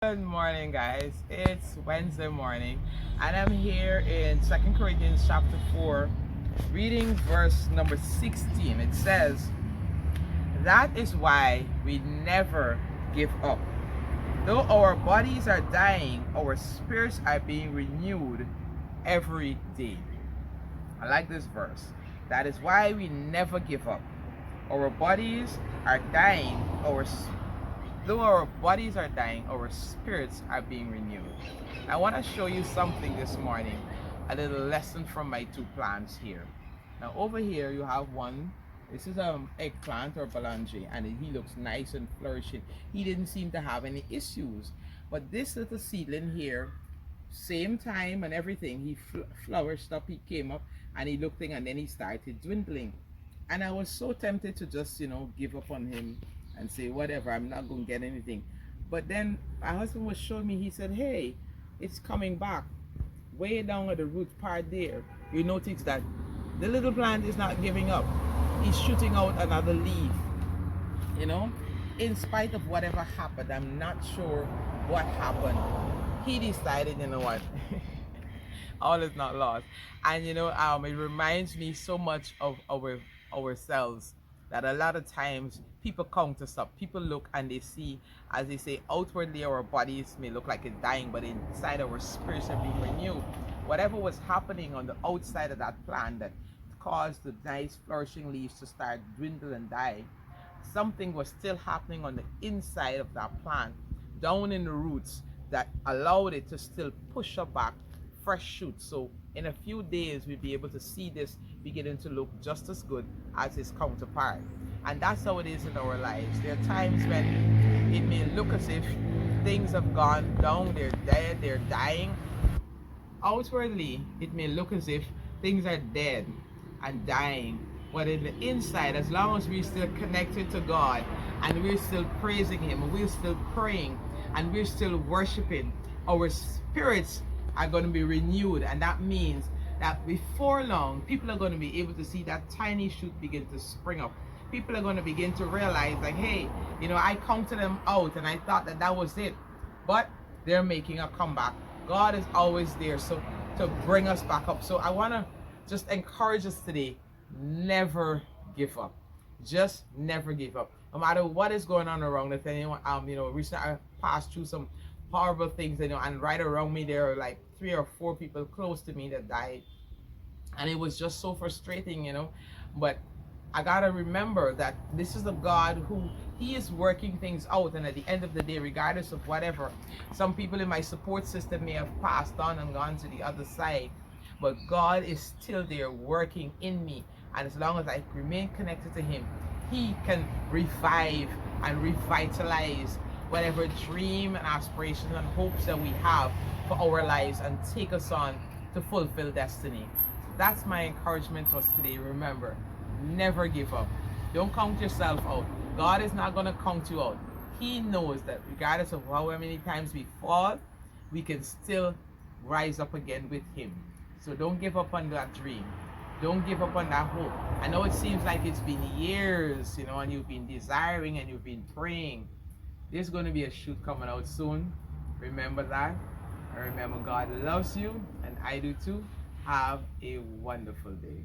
Good morning, guys. It's Wednesday morning, and I'm here in 2 Corinthians chapter 4, reading verse number 16. It says, "That is why we never give up. Though our bodies are dying, our spirits are being renewed every day." I like this verse. That is why we never give up. Our bodies are dying, though our bodies are dying, our spirits are being renewed. I want to show you something this morning, a little lesson from my two plants here. Now over here you have one. This is eggplant or balange, and he looks nice and flourishing. He didn't seem to have any issues. But this little seedling here, same time and everything, he flourished up, he came up, and he looked in, and then he started dwindling. And I was so tempted to just, give up on him and say, whatever, I'm not going to get anything. But then my husband was showing me, he said, hey, it's coming back. Way down at the root part there, you notice that the little plant is not giving up. He's shooting out another leaf, you know. In spite of whatever happened, I'm not sure what happened. He decided, you know what, all is not lost. And it reminds me so much of ourselves, that a lot of times people come to stop. People look and they see, as they say, outwardly our bodies may look like it's dying, but inside our spirits are being renewed. Whatever was happening on the outside of that plant that caused the nice flourishing leaves to start dwindle and die, something was still happening on the inside of that plant, down in the roots, that allowed it to still push up back fresh shoots. So in a few days we'll be able to see this beginning to look just as good as its counterpart. And that's how it is in our lives. There are times when it may look as if things have gone down, they're dead, they're dying. Outwardly it may look as if things are dead and dying, but in the inside, as long as we're still connected to God, and we're still praising him, and we're still praying, and we're still worshiping, our spirits are going to be renewed. And that means that before long, people are going to be able to see that tiny shoot begin to spring up. People are going to begin to realize, like, hey, I counted them out and I thought that that was it, but they're making a comeback. God is always there, so to bring us back up. So I want to just encourage us today, never give up. Just never give up. No matter what is going on around us. Anyone, recently I passed through some horrible things, and right around me there are like 3 or 4 people close to me that died. And it was just so frustrating. But I gotta remember that this is a God who, he is working things out, and at the end of the day, regardless of whatever, some people in my support system may have passed on and gone to the other side, but God is still there working in me. And as long as I remain connected to him, he can revive and revitalize whatever dream and aspirations and hopes that we have for our lives, and take us on to fulfill destiny. That's my encouragement to us today. Remember, never give up. Don't count yourself out. God is not going to count you out. He knows that regardless of however many times we fall, we can still rise up again with him. So don't give up on that dream. Don't give up on that hope. I know it seems like it's been years, and you've been desiring and you've been praying. There's going to be a shoot coming out soon. Remember that. And remember, God loves you, and I do too. Have a wonderful day.